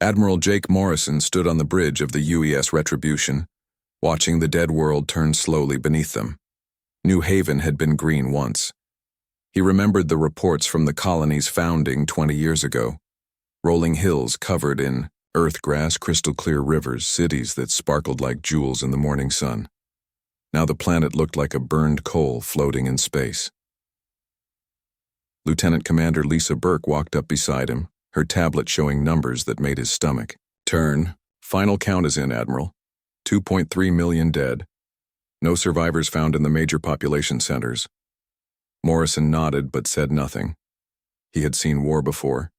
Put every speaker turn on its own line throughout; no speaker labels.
Admiral Jake Morrison stood on the bridge of the UES Retribution, watching the dead world turn slowly beneath them. New Haven had been green once. He remembered the reports from the colony's founding 20 years ago. Rolling hills covered in earthgrass, crystal-clear rivers, cities that sparkled like jewels in the morning sun. Now the planet looked like a burned coal floating in space. Lieutenant Commander Lisa Burke walked up beside him, her tablet showing numbers that made his stomach turn. Final count is in, Admiral. 2.3 million dead. No survivors found in the major population centers. Morrison nodded but said nothing. He had seen war before.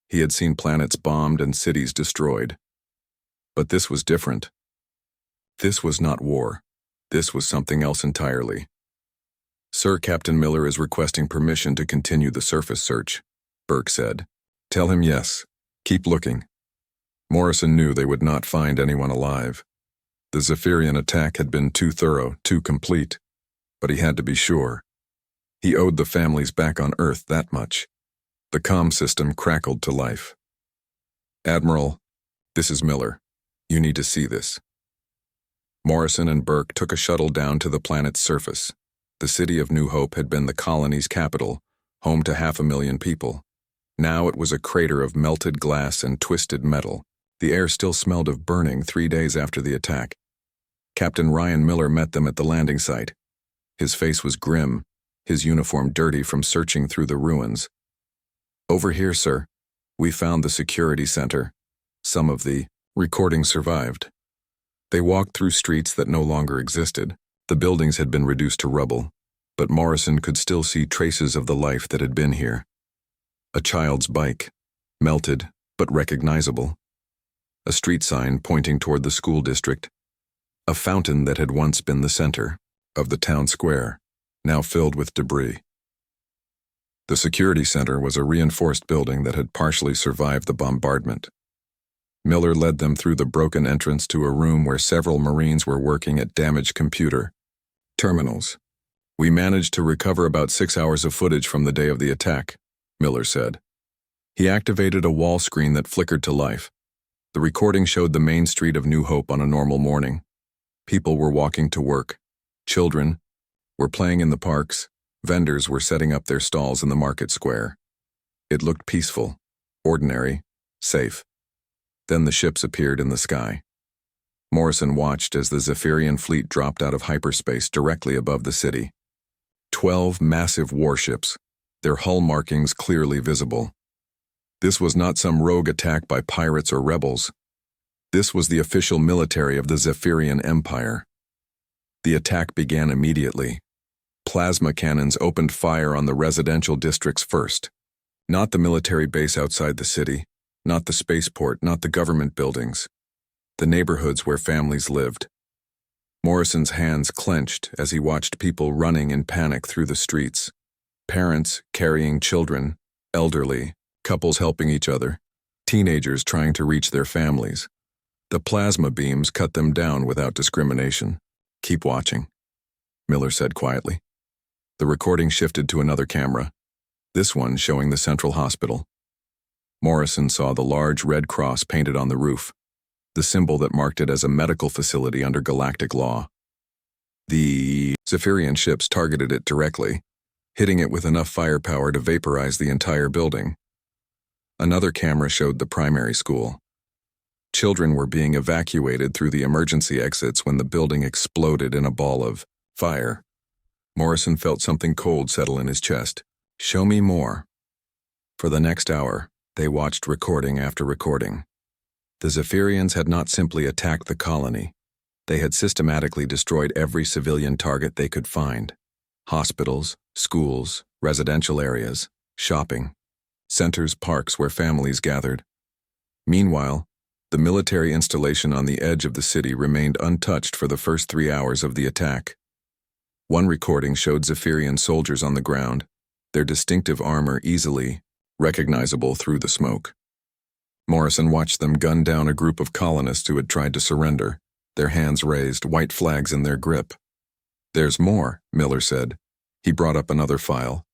He had seen planets bombed and cities destroyed. But this was different. This was not war. This was something else entirely. Sir, Captain Miller is requesting permission to continue the surface search, Burke said. Tell him yes. Keep looking. Morrison knew they would not find anyone alive. The Zephyrian attack had been too thorough, too complete. But he had to be sure. He owed the families back on Earth that much. The comm system crackled to life. Admiral, this is Miller. You need to see this. Morrison and Burke took a shuttle down to the planet's surface. The city of New Hope had been the colony's capital, home to 500,000 people. Now it was a crater of melted glass and twisted metal. The air still smelled of burning 3 days after the attack. Captain Ryan Miller met them at the landing site. His face was grim, his uniform dirty from searching through the ruins. Over here, sir. We found the security center. Some of the recordings survived. They walked through streets that no longer existed. The buildings had been reduced to rubble, but Morrison could still see traces of the life that had been here. A child's bike, melted but recognizable. A street sign pointing toward the school district. A fountain that had once been the center of the town square, now filled with debris. The security center was a reinforced building that had partially survived the bombardment. Miller led them through the broken entrance to a room where several Marines were working at damaged computer terminals. We managed to recover about 6 hours of footage from the day of the attack, Miller said. He activated a wall screen that flickered to life. The recording showed the main street of New Hope on a normal morning. People were walking to work. Children were playing in the parks. Vendors were setting up their stalls in the market square. It looked peaceful, ordinary, safe. Then the ships appeared in the sky. Morrison watched as the Zephyrian fleet dropped out of hyperspace directly above the city. 12 massive warships, their hull markings clearly visible. This was not some rogue attack by pirates or rebels. This was the official military of the Zephyrian Empire. The attack began immediately. Plasma cannons opened fire on the residential districts first. Not the military base outside the city, not the spaceport, not the government buildings. The neighborhoods where families lived. Morrison's hands clenched as he watched people running in panic through the streets. Parents carrying children, elderly, couples helping each other, teenagers trying to reach their families. The plasma beams cut them down without discrimination. Keep watching, Miller said quietly. The recording shifted to another camera, this one showing the central hospital. Morrison saw the large red cross painted on the roof, the symbol that marked it as a medical facility under Galactic law. The Zephyrian ships targeted it directly, hitting it with enough firepower to vaporize the entire building. Another camera showed the primary school. Children were being evacuated through the emergency exits when the building exploded in a ball of fire. Morrison felt something cold settle in his chest. Show me more. For the next hour, they watched recording after recording. The Zephyrians had not simply attacked the colony. They had systematically destroyed every civilian target they could find. Hospitals, schools, residential areas, shopping, centers, parks where families gathered. Meanwhile, the military installation on the edge of the city remained untouched for the first 3 hours of the attack. One recording showed Zephyrian soldiers on the ground, their distinctive armor easily recognizable through the smoke. Morrison watched them gun down a group of colonists who had tried to surrender, their hands raised, white flags in their grip. There's more, Miller said. He brought up another file.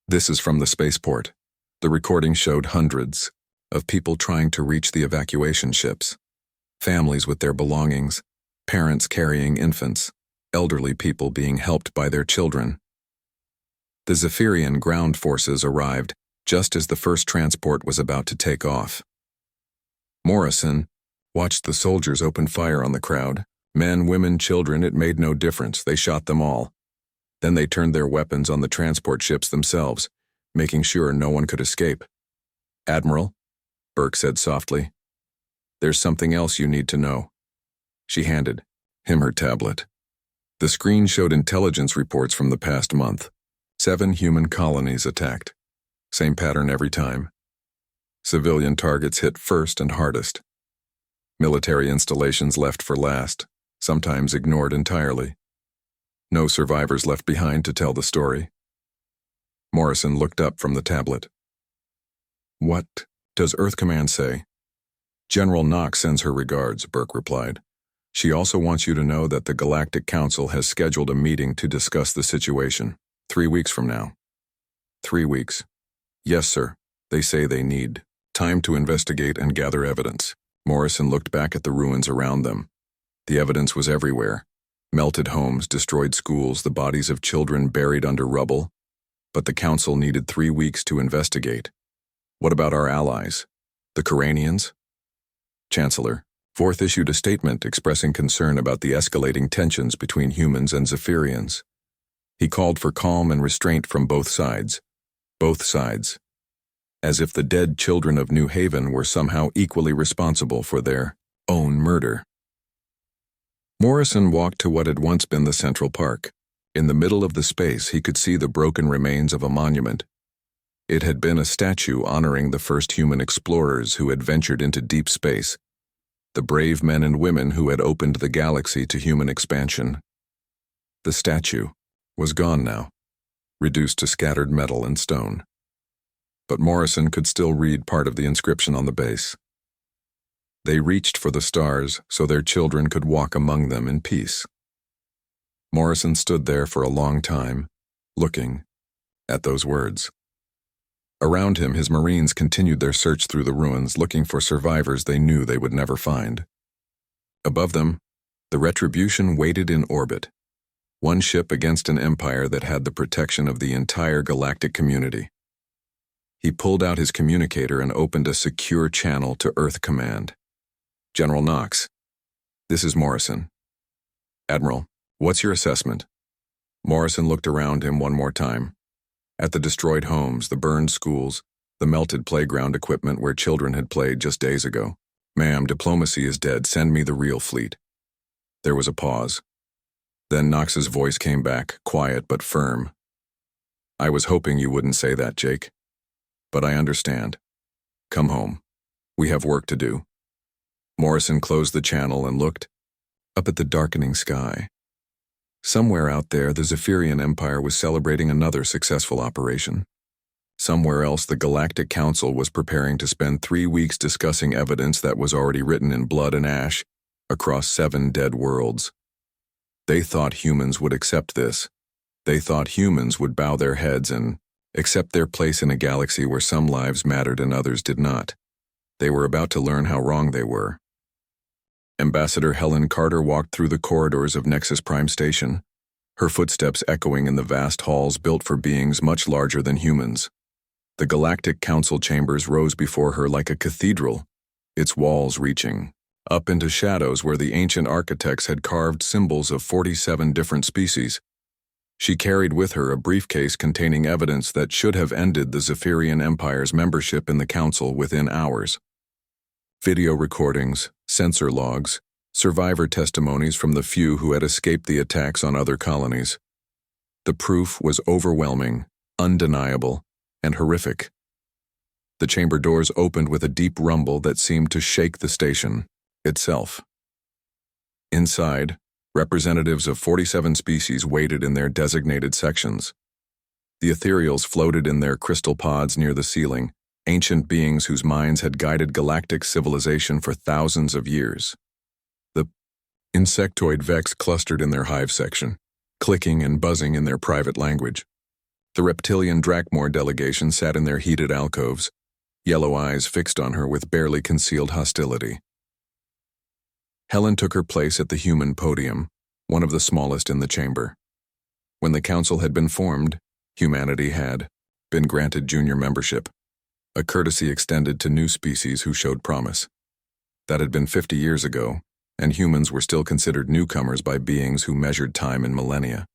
This is from the spaceport. The recording showed hundreds, of people trying to reach the evacuation ships, families with their belongings, parents carrying infants, elderly people being helped by their children. The Zephyrian ground forces arrived just as the first transport was about to take off. Morrison watched the soldiers open fire on the crowd. Men, women, children, it made no difference. They shot them all. Then they turned their weapons on the transport ships themselves, making sure no one could escape. "Admiral," Burke said softly, "there's something else you need to know." She handed him her tablet. The screen showed intelligence reports from the past month. 7 human colonies attacked. Same pattern every time. Civilian targets hit first and hardest. Military installations left for last, sometimes ignored entirely. No survivors left behind to tell the story. Morrison looked up from the tablet. "What does Earth Command say?" "General Knox sends her regards," Burke replied. "She also wants you to know that the Galactic Council has scheduled a meeting to discuss the situation 3 weeks from now." 3 weeks. "Yes, sir. They say they need time to investigate and gather evidence." Morrison looked back at the ruins around them. The evidence was everywhere. Melted homes, destroyed schools, the bodies of children buried under rubble. But the council needed 3 weeks to investigate. "What about our allies? The Coranians?" Chancellor Forth issued a statement expressing concern about the escalating tensions between humans and Zephyrians. He called for calm and restraint from both sides. Both sides. As if the dead children of New Haven were somehow equally responsible for their own murder. Morrison walked to what had once been the Central Park. In the middle of the space, he could see the broken remains of a monument. It had been a statue honoring the first human explorers who had ventured into deep space, the brave men and women who had opened the galaxy to human expansion. The statue was gone now, reduced to scattered metal and stone. But Morrison could still read part of the inscription on the base. They reached for the stars so their children could walk among them in peace. Morrison stood there for a long time, looking at those words. Around him, his Marines continued their search through the ruins, looking for survivors they knew they would never find. Above them, the Retribution waited in orbit, one ship against an empire that had the protection of the entire galactic community. He pulled out his communicator and opened a secure channel to Earth Command. "General Knox, this is Morrison." "Admiral, what's your assessment?" Morrison looked around him one more time. At the destroyed homes, the burned schools, the melted playground equipment where children had played just days ago. "Ma'am, diplomacy is dead. Send me the real fleet." There was a pause. Then Knox's voice came back, quiet but firm. "I was hoping you wouldn't say that, Jake. But I understand. Come home. We have work to do." Morrison closed the channel and looked up at the darkening sky. Somewhere out there, the Zephyrian Empire was celebrating another successful operation. Somewhere else, the Galactic Council was preparing to spend 3 weeks discussing evidence that was already written in blood and ash across 7 dead worlds. They thought humans would accept this. They thought humans would bow their heads and accept their place in a galaxy where some lives mattered and others did not. They were about to learn how wrong they were. Ambassador Helen Carter walked through the corridors of Nexus Prime Station, her footsteps echoing in the vast halls built for beings much larger than humans. The Galactic Council chambers rose before her like a cathedral, its walls reaching up into shadows where the ancient architects had carved symbols of 47 different species. She carried with her a briefcase containing evidence that should have ended the Zephyrian Empire's membership in the Council within hours. Video recordings, sensor logs, survivor testimonies from the few who had escaped the attacks on other colonies. The proof was overwhelming, undeniable, and horrific. The chamber doors opened with a deep rumble that seemed to shake the station itself. Inside, representatives of 47 species waited in their designated sections. The ethereals floated in their crystal pods near the ceiling, ancient beings whose minds had guided galactic civilization for thousands of years. The insectoid Vex clustered in their hive section, clicking and buzzing in their private language. The reptilian Drakmor delegation sat in their heated alcoves, yellow eyes fixed on her with barely concealed hostility. Helen took her place at the human podium, one of the smallest in the chamber. When the council had been formed, humanity had been granted junior membership, a courtesy extended to new species who showed promise. That had been 50 years ago, and humans were still considered newcomers by beings who measured time in millennia.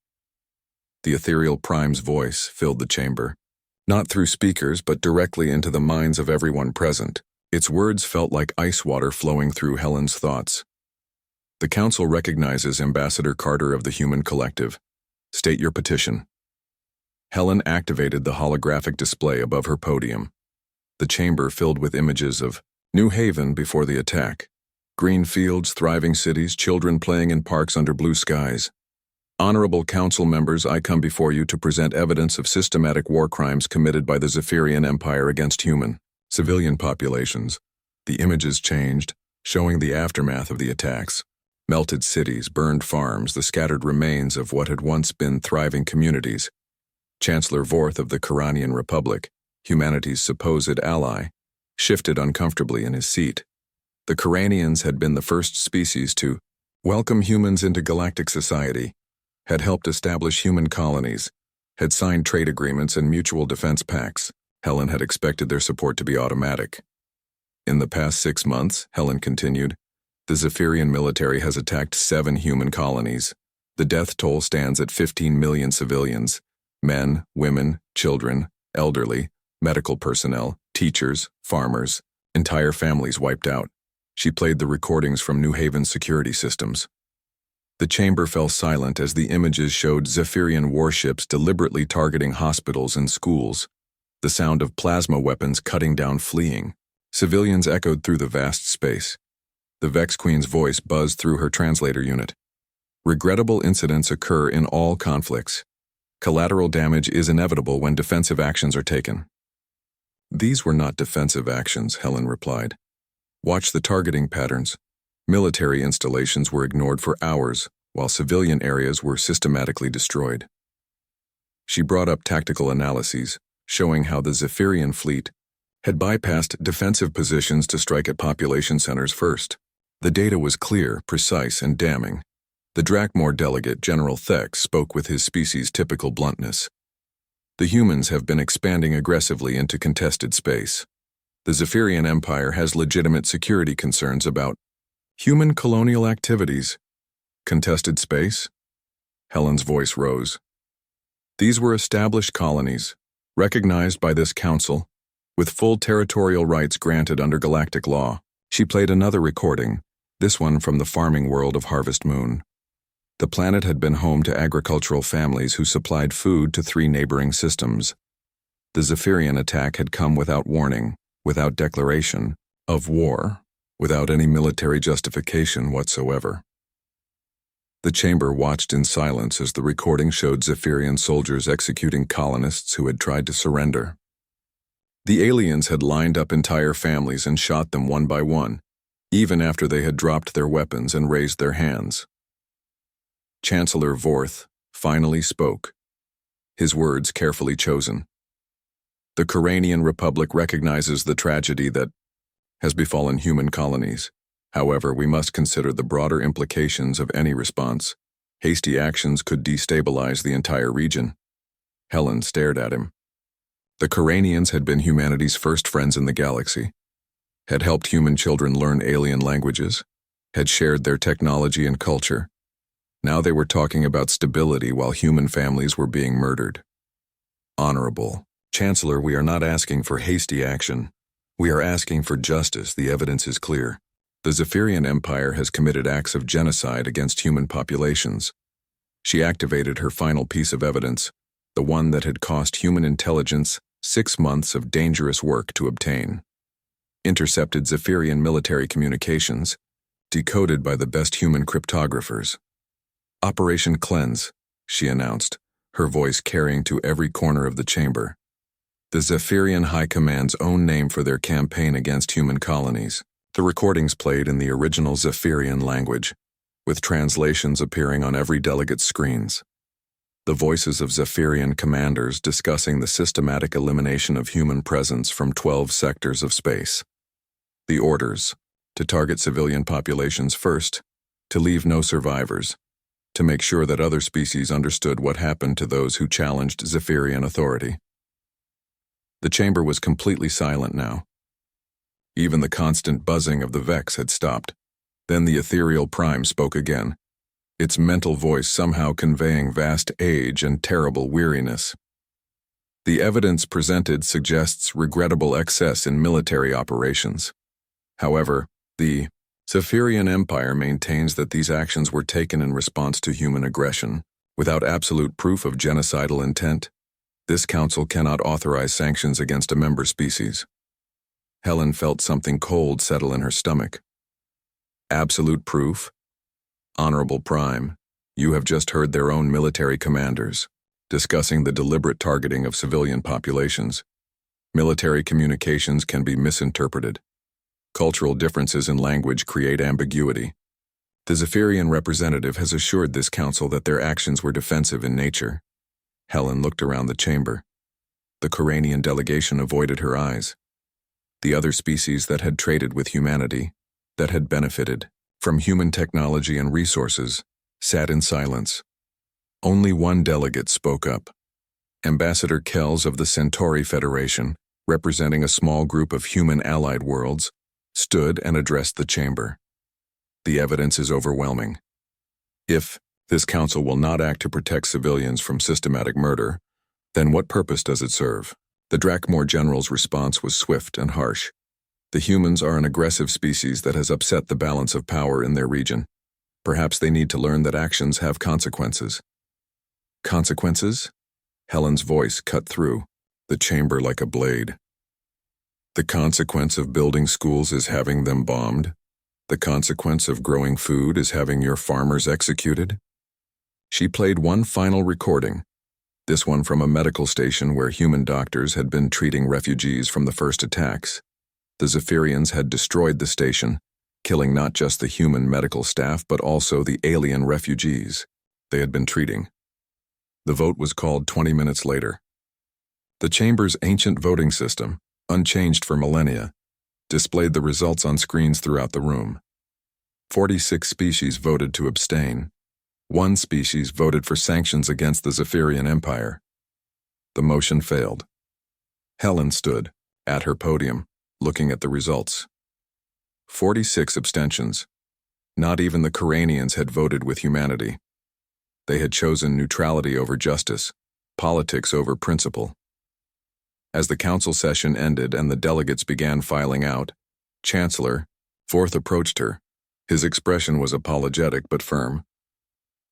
The ethereal Prime's voice filled the chamber, not through speakers but directly into the minds of everyone present. Its words felt like ice water flowing through Helen's thoughts. The council recognizes Ambassador Carter of the Human Collective. State your petition. Helen activated the holographic display above her podium. The chamber filled with images of New Haven before the attack. Green fields, thriving cities, children playing in parks under blue skies. Honorable council members, I come before you to present evidence of systematic war crimes committed by the Zephyrian Empire against human, civilian populations. The images changed, showing the aftermath of the attacks. Melted cities, burned farms, the scattered remains of what had once been thriving communities. Chancellor Vorth of the Khuranian Republic, humanity's supposed ally, shifted uncomfortably in his seat. The Khuranians had been the first species to welcome humans into galactic society, had helped establish human colonies, had signed trade agreements and mutual defense pacts. Helen had expected their support to be automatic. In the past 6 months, Helen continued, the Zephyrian military has attacked 7 human colonies. The death toll stands at 15 million civilians, men, women, children, elderly, medical personnel, teachers, farmers, entire families wiped out. She played the recordings from New Haven's security systems. The chamber fell silent as the images showed Zephyrian warships deliberately targeting hospitals and schools, the sound of plasma weapons cutting down fleeing. Civilians echoed through the vast space. The Vex Queen's voice buzzed through her translator unit. Regrettable incidents occur in all conflicts. Collateral damage is inevitable when defensive actions are taken. These were not defensive actions, Helen replied. Watch the targeting patterns. Military installations were ignored for hours, while civilian areas were systematically destroyed. She brought up tactical analyses, showing how the Zephyrian fleet had bypassed defensive positions to strike at population centers first. The data was clear, precise, and damning. The Drakmor delegate, General Thex, spoke with his species' typical bluntness. The humans have been expanding aggressively into contested space. The Zephyrian Empire has legitimate security concerns about human colonial activities. Contested space? Helen's voice rose. These were established colonies, recognized by this council, with full territorial rights granted under galactic law. She played another recording, this one from the farming world of Harvest Moon. The planet had been home to agricultural families who supplied food to 3 neighboring systems. The Zephyrian attack had come without warning, without declaration of war, without any military justification whatsoever. The chamber watched in silence as the recording showed Zephyrian soldiers executing colonists who had tried to surrender. The aliens had lined up entire families and shot them one by one, even after they had dropped their weapons and raised their hands. Chancellor Vorth finally spoke, his words carefully chosen. The Khuranian Republic recognizes the tragedy that has befallen human colonies. However, we must consider the broader implications of any response. Hasty actions could destabilize the entire region. Helen stared at him. The Khuranians had been humanity's first friends in the galaxy, had helped human children learn alien languages, had shared their technology and culture. Now they were talking about stability while human families were being murdered. Honorable Chancellor, we are not asking for hasty action. We are asking for justice. The evidence is clear. The Zephyrian Empire has committed acts of genocide against human populations. She activated her final piece of evidence, the one that had cost human intelligence 6 months of dangerous work to obtain. Intercepted Zephyrian military communications, decoded by the best human cryptographers. Operation Cleanse, she announced, her voice carrying to every corner of the chamber. The Zephyrian High Command's own name for their campaign against human colonies. The recordings played in the original Zephyrian language, with translations appearing on every delegate's screens. The voices of Zephyrian commanders discussing the systematic elimination of human presence from 12 sectors of space. The orders: to target civilian populations first, to leave no survivors, to make sure that other species understood what happened to those who challenged Zephyrian authority. The chamber was completely silent now. Even the constant buzzing of the Vex had stopped. Then the ethereal Prime spoke again, its mental voice somehow conveying vast age and terrible weariness. The evidence presented suggests regrettable excess in military operations. However, the Zephyrian Empire maintains that these actions were taken in response to human aggression. Without absolute proof of genocidal intent, this council cannot authorize sanctions against a member species. Helen felt something cold settle in her stomach. Absolute proof? Honorable Prime, you have just heard their own military commanders discussing the deliberate targeting of civilian populations. Military communications can be misinterpreted. Cultural differences in language create ambiguity. The Zephyrian representative has assured this council that their actions were defensive in nature. Helen looked around the chamber. The Coranian delegation avoided her eyes. The other species that had traded with humanity, that had benefited from human technology and resources, sat in silence. Only one delegate spoke up. Ambassador Kells of the Centauri Federation, representing a small group of human allied worlds, stood and addressed the chamber. The evidence is overwhelming. If this council will not act to protect civilians from systematic murder, then what purpose does it serve? The Drakmor general's response was swift and harsh. The humans are an aggressive species that has upset the balance of power in their region. Perhaps they need to learn that actions have consequences. Consequences? Helen's voice cut through the chamber like a blade. The consequence of building schools is having them bombed. The consequence of growing food is having your farmers executed. She played one final recording, this one from a medical station where human doctors had been treating refugees from the first attacks. The Zephyrians had destroyed the station, killing not just the human medical staff but also the alien refugees they had been treating. The vote was called 20 minutes later. The chamber's ancient voting system, unchanged for millennia, displayed the results on screens throughout the room. 46 species voted to abstain. 1 species voted for sanctions against the Zephyrian Empire. The motion failed. Helen stood, at her podium, looking at the results. 46 abstentions. Not even the Coranians had voted with humanity. They had chosen neutrality over justice, politics over principle. As the council session ended and the delegates began filing out, Chancellor Forth approached her. His expression was apologetic but firm.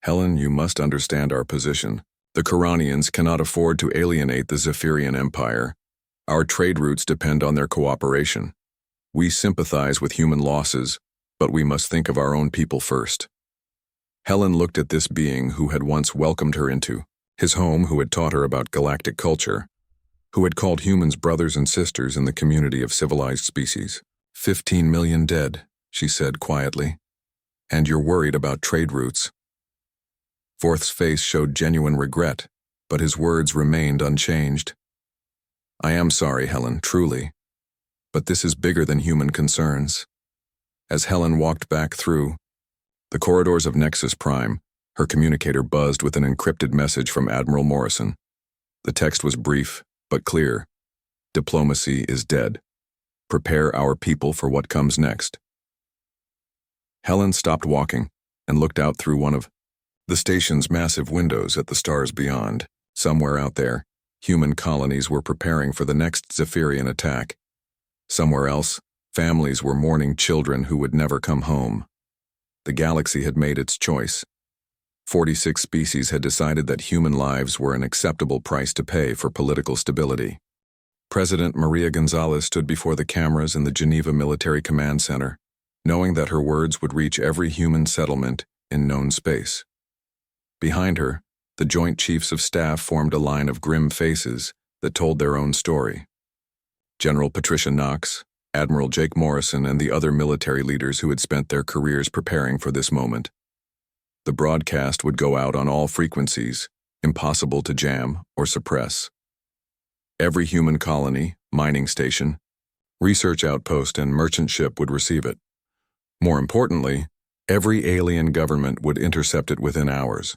Helen, you must understand our position. The Coranians cannot afford to alienate the Zephyrian Empire. Our trade routes depend on their cooperation. We sympathize with human losses, but we must think of our own people first. Helen looked at this being who had once welcomed her into his home, who had taught her about galactic culture, who had called humans brothers and sisters in the community of civilized species. 15 million dead, she said quietly. And you're worried about trade routes. Forth's face showed genuine regret, but his words remained unchanged. I am sorry, Helen, truly. But this is bigger than human concerns. As Helen walked back through the corridors of Nexus Prime, her communicator buzzed with an encrypted message from Admiral Morrison. The text was brief, but clear. Diplomacy is dead. Prepare our people for what comes next. Helen stopped walking and looked out through one of the station's massive windows at the stars beyond. Somewhere out there, human colonies were preparing for the next Zephyrian attack. Somewhere else, families were mourning children who would never come home. The galaxy had made its choice. 46 species had decided that human lives were an acceptable price to pay for political stability. President Maria Gonzalez stood before the cameras in the Geneva Military Command Center, knowing that her words would reach every human settlement in known space. Behind her, the Joint Chiefs of Staff formed a line of grim faces that told their own story. General Patricia Knox, Admiral Jake Morrison, and the other military leaders who had spent their careers preparing for this moment. The broadcast would go out on all frequencies, impossible to jam or suppress. Every human colony, mining station, research outpost, and merchant ship would receive it. More importantly, every alien government would intercept it within hours.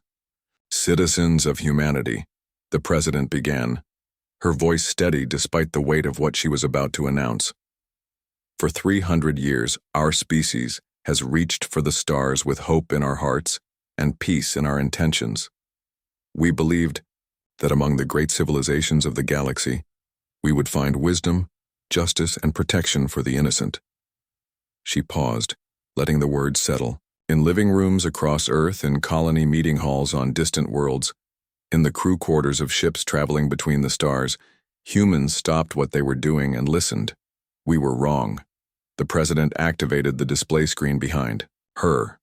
Citizens of humanity, the president began, her voice steady despite the weight of what she was about to announce. For 300 years, our species has reached for the stars with hope in our hearts and peace in our intentions. We believed that among the great civilizations of the galaxy, we would find wisdom, justice, and protection for the innocent. She paused, letting the words settle. In living rooms across Earth, in colony meeting halls on distant worlds, in the crew quarters of ships traveling between the stars, humans stopped what they were doing and listened. We were wrong. The president activated the display screen behind her.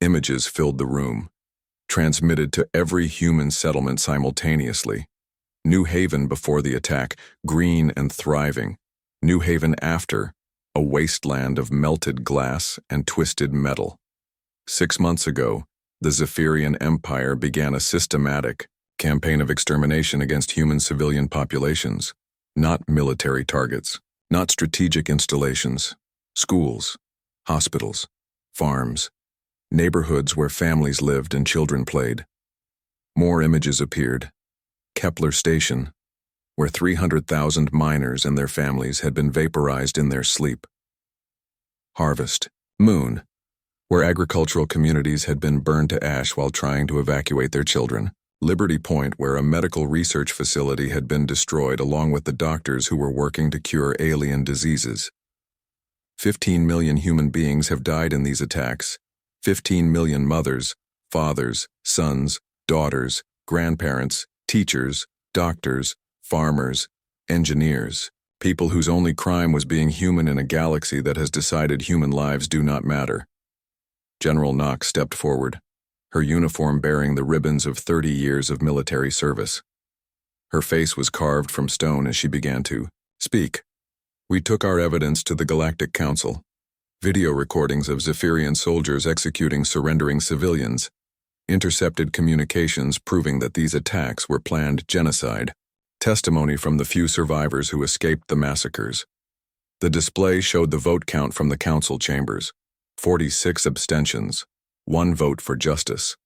Images filled the room, transmitted to every human settlement simultaneously. New Haven before the attack, green and thriving. New Haven after, a wasteland of melted glass and twisted metal. 6 months ago, the Zephyrian Empire began a systematic campaign of extermination against human civilian populations, not military targets, not strategic installations, schools, hospitals, farms, neighborhoods where families lived and children played. More images appeared. Kepler Station, where 300,000 miners and their families had been vaporized in their sleep. Harvest, Moon, where agricultural communities had been burned to ash while trying to evacuate their children. Liberty Point, where a medical research facility had been destroyed along with the doctors who were working to cure alien diseases. 15 million human beings have died in these attacks. 15 million mothers, fathers, sons, daughters, grandparents, teachers, doctors, farmers, engineers, people whose only crime was being human in a galaxy that has decided human lives do not matter. General Knox stepped forward, her uniform bearing the ribbons of 30 years of military service. Her face was carved from stone as she began to speak. We took our evidence to the Galactic Council. Video recordings of Zephyrian soldiers executing surrendering civilians, intercepted communications proving that these attacks were planned genocide, testimony from the few survivors who escaped the massacres. The display showed the vote count from the council chambers. 46 abstentions, 1 vote for justice.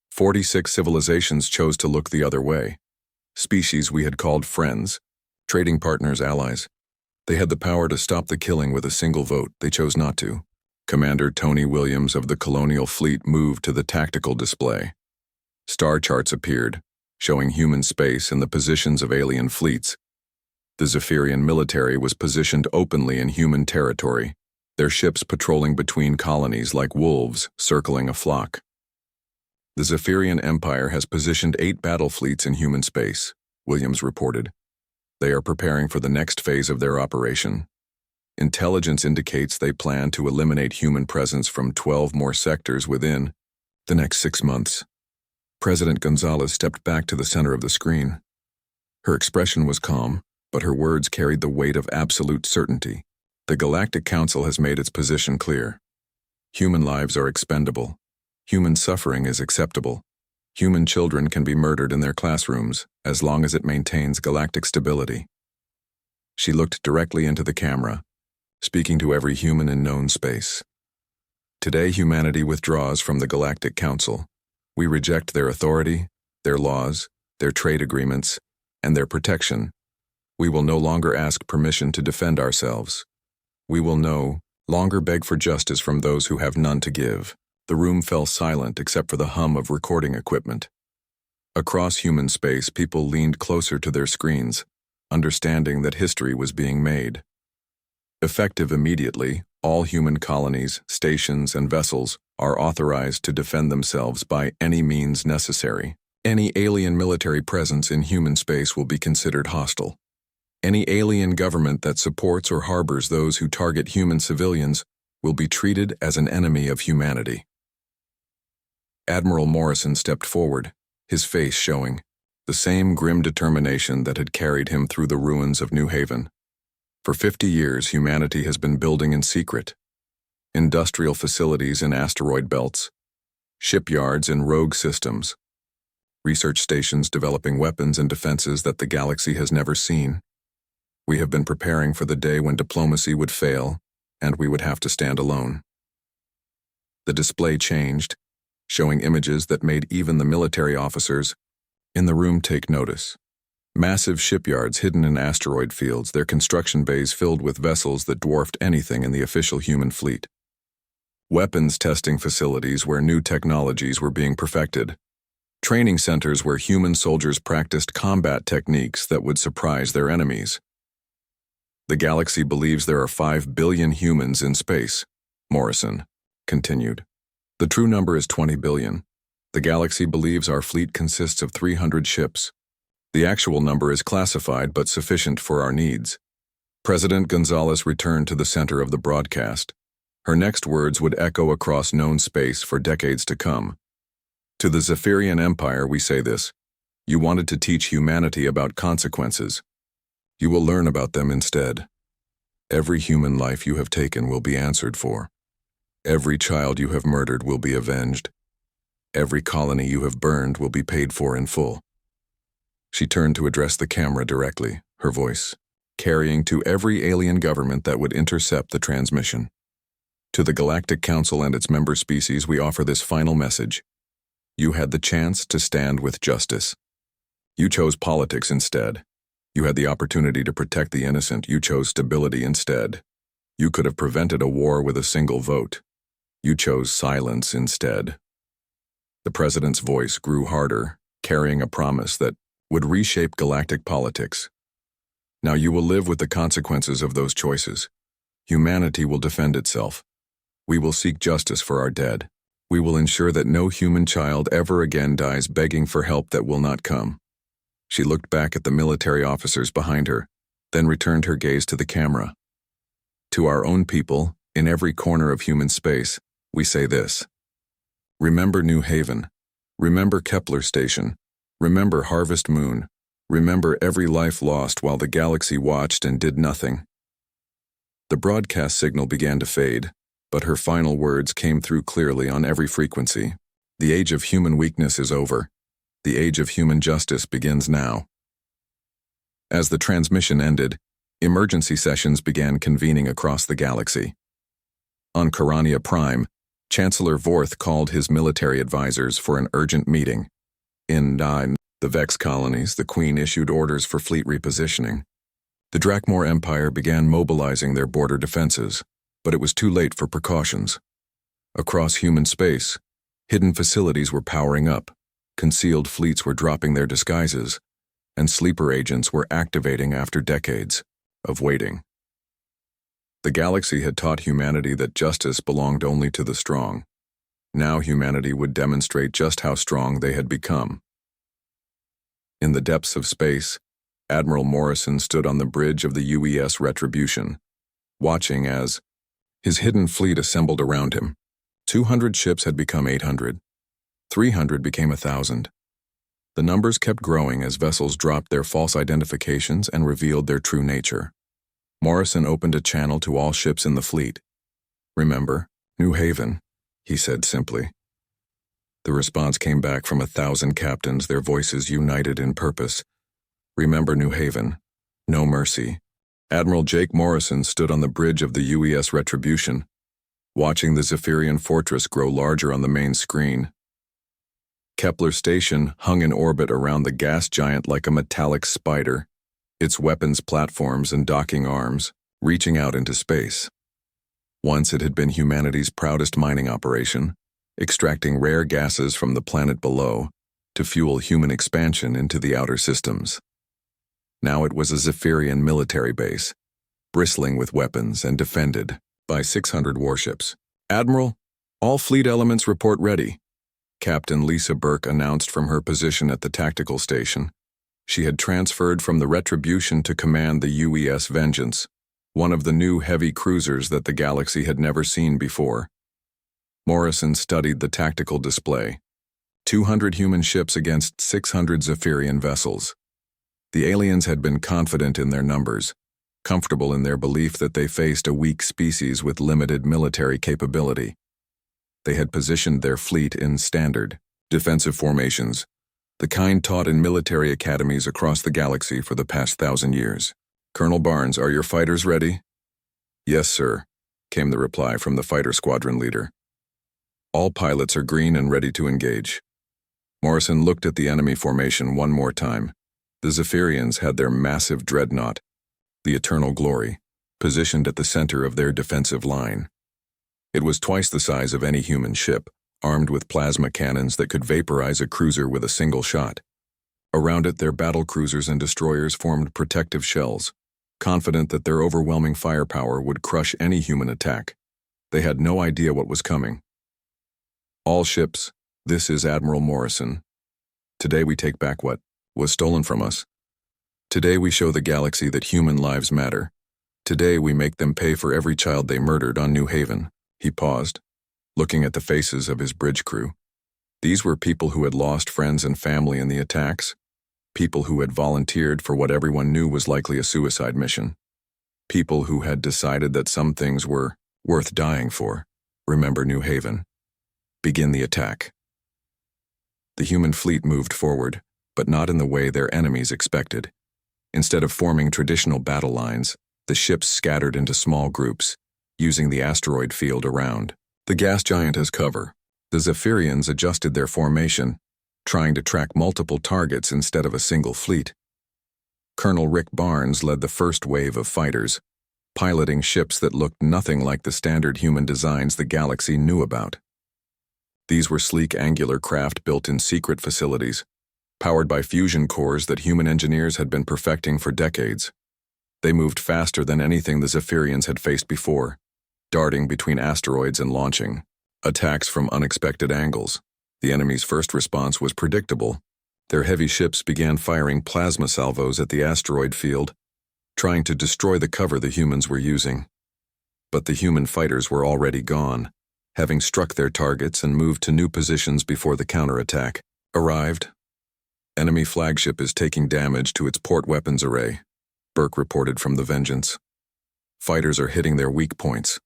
46 civilizations chose to look the other way. Species we had called friends, trading partners, allies. They had the power to stop the killing with a single vote. They chose not to. Commander Tony Williams of the Colonial Fleet moved to the tactical display. Star charts appeared, showing human space and the positions of alien fleets. The Zephyrian military was positioned openly in human territory, their ships patrolling between colonies like wolves circling a flock. The Zephyrian Empire has positioned 8 battle fleets in human space, Williams reported. They are preparing for the next phase of their operation. Intelligence indicates they plan to eliminate human presence from 12 more sectors within the next 6 months. President Gonzalez stepped back to the center of the screen. Her expression was calm, but her words carried the weight of absolute certainty. The Galactic Council has made its position clear. Human lives are expendable. Human suffering is acceptable. Human children can be murdered in their classrooms as long as it maintains galactic stability. She looked directly into the camera, speaking to every human in known space. Today, humanity withdraws from the Galactic Council. We reject their authority, their laws, their trade agreements, and their protection. We will no longer ask permission to defend ourselves. We will no longer beg for justice from those who have none to give. The room fell silent except for the hum of recording equipment. Across human space, people leaned closer to their screens, understanding that history was being made. Effective immediately, all human colonies, stations, and vessels are authorized to defend themselves by any means necessary. Any alien military presence in human space will be considered hostile. Any alien government that supports or harbors those who target human civilians will be treated as an enemy of humanity. Admiral Morrison stepped forward, his face showing the same grim determination that had carried him through the ruins of New Haven. For 50 years, humanity has been building in secret. Industrial facilities in asteroid belts, shipyards in rogue systems, research stations developing weapons and defenses that the galaxy has never seen. We have been preparing for the day when diplomacy would fail, and we would have to stand alone. The display changed, showing images that made even the military officers in the room take notice. Massive shipyards hidden in asteroid fields, their construction bays filled with vessels that dwarfed anything in the official human fleet. Weapons testing facilities where new technologies were being perfected. Training centers where human soldiers practiced combat techniques that would surprise their enemies. The galaxy believes there are 5 billion humans in space, Morrison continued. The true number is 20 billion. The galaxy believes our fleet consists of 300 ships. The actual number is classified but sufficient for our needs. President Gonzalez returned to the center of the broadcast. Her next words would echo across known space for decades to come. To the Zephyrian Empire we say this: you wanted to teach humanity about consequences. You will learn about them instead. Every human life you have taken will be answered for. Every child you have murdered will be avenged. Every colony you have burned will be paid for in full. She turned to address the camera directly, her voice carrying to every alien government that would intercept the transmission. To the Galactic Council and its member species we offer this final message. You had the chance to stand with justice. You chose politics instead. You had the opportunity to protect the innocent. You chose stability instead. You could have prevented a war with a single vote. You chose silence instead. The president's voice grew harder, carrying a promise that would reshape galactic politics. Now you will live with the consequences of those choices. Humanity will defend itself. We will seek justice for our dead. We will ensure that no human child ever again dies begging for help that will not come. She looked back at the military officers behind her, then returned her gaze to the camera. To our own people, in every corner of human space, we say this. Remember New Haven. Remember Kepler Station. Remember Harvest Moon. Remember every life lost while the galaxy watched and did nothing. The broadcast signal began to fade, but her final words came through clearly on every frequency. The age of human weakness is over. The age of human justice begins now. As the transmission ended, emergency sessions began convening across the galaxy. On Corania Prime, Chancellor Vorth called his military advisors for an urgent meeting. In the Vex colonies, the Queen issued orders for fleet repositioning. The Drakmor Empire began mobilizing their border defenses, but it was too late for precautions. Across human space, hidden facilities were powering up, concealed fleets were dropping their disguises, and sleeper agents were activating after decades of waiting. The galaxy had taught humanity that justice belonged only to the strong. Now humanity would demonstrate just how strong they had become. In the depths of space, Admiral Morrison stood on the bridge of the UES Retribution, watching as his hidden fleet assembled around him. 200 ships had become 800. 300 became 1,000. The numbers kept growing as vessels dropped their false identifications and revealed their true nature. Morrison opened a channel to all ships in the fleet. Remember, New Haven, he said simply. The response came back from 1,000 captains, their voices united in purpose. Remember New Haven. No mercy. Admiral Jake Morrison stood on the bridge of the UES Retribution, watching the Zephyrian fortress grow larger on the main screen. Kepler Station hung in orbit around the gas giant like a metallic spider, its weapons platforms and docking arms reaching out into space. Once it had been humanity's proudest mining operation, extracting rare gases from the planet below to fuel human expansion into the outer systems. Now it was a Zephyrian military base, bristling with weapons and defended by 600 warships. Admiral, all fleet elements report ready, Captain Lisa Burke announced from her position at the tactical station. She had transferred from the Retribution to command the UES Vengeance, one of the new heavy cruisers that the galaxy had never seen before. Morrison studied the tactical display. 200 human ships against 600 Zephyrian vessels. The aliens had been confident in their numbers, comfortable in their belief that they faced a weak species with limited military capability. They had positioned their fleet in standard, defensive formations, the kind taught in military academies across the galaxy for the past 1,000 years. Colonel Barnes, are your fighters ready? Yes, sir, came the reply from the fighter squadron leader. All pilots are green and ready to engage. Morrison looked at the enemy formation one more time. The Zephyrians had their massive dreadnought, the Eternal Glory, positioned at the center of their defensive line. It was twice the size of any human ship, armed with plasma cannons that could vaporize a cruiser with a single shot. Around it, their battle cruisers and destroyers formed protective shells, confident that their overwhelming firepower would crush any human attack. They had no idea what was coming. All ships, this is Admiral Morrison. Today we take back what was stolen from us. Today we show the galaxy that human lives matter. Today we make them pay for every child they murdered on New Haven. He paused, looking at the faces of his bridge crew. These were people who had lost friends and family in the attacks, people who had volunteered for what everyone knew was likely a suicide mission, people who had decided that some things were worth dying for. Remember New Haven. Begin the attack. The human fleet moved forward, but not in the way their enemies expected. Instead of forming traditional battle lines, the ships scattered into small groups, using the asteroid field around the gas giant as cover. The Zephyrians adjusted their formation, trying to track multiple targets instead of a single fleet. Colonel Rick Barnes led the first wave of fighters, piloting ships that looked nothing like the standard human designs the galaxy knew about. These were sleek, angular craft built in secret facilities, powered by fusion cores that human engineers had been perfecting for decades. They moved faster than anything the Zephyrians had faced before, darting between asteroids and launching attacks from unexpected angles. The enemy's first response was predictable. Their heavy ships began firing plasma salvos at the asteroid field, trying to destroy the cover the humans were using. But the human fighters were already gone, having struck their targets and moved to new positions before the counterattack arrived. Enemy flagship is taking damage to its port weapons array, Burke reported from the Vengeance. Fighters are hitting their weak points.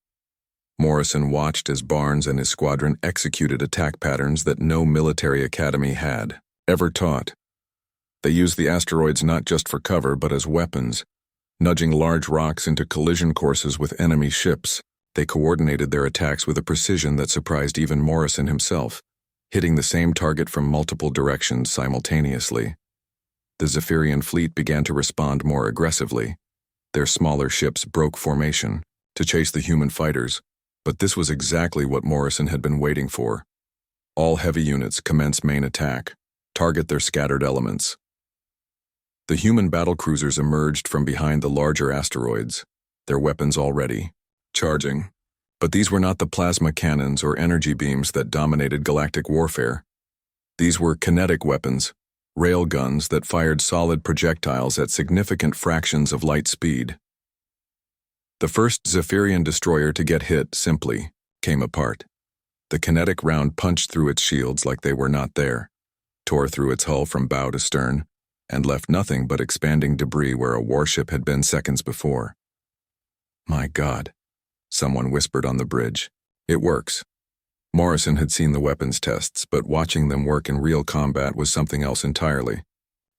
Morrison watched as Barnes and his squadron executed attack patterns that no military academy had ever taught. They used the asteroids not just for cover but as weapons, nudging large rocks into collision courses with enemy ships. They coordinated their attacks with a precision that surprised even Morrison himself, hitting the same target from multiple directions simultaneously. The Zephyrian fleet began to respond more aggressively. Their smaller ships broke formation to chase the human fighters, but this was exactly what Morrison had been waiting for. All heavy units commence main attack, target their scattered elements. The human battlecruisers emerged from behind the larger asteroids, their weapons all ready, charging. But these were not the plasma cannons or energy beams that dominated galactic warfare. These were kinetic weapons, rail guns that fired solid projectiles at significant fractions of light speed. The first Zephyrian destroyer to get hit simply came apart. The kinetic round punched through its shields like they were not there, tore through its hull from bow to stern, and left nothing but expanding debris where a warship had been seconds before. My God, someone whispered on the bridge. It works. Morrison had seen the weapons tests, but watching them work in real combat was something else entirely.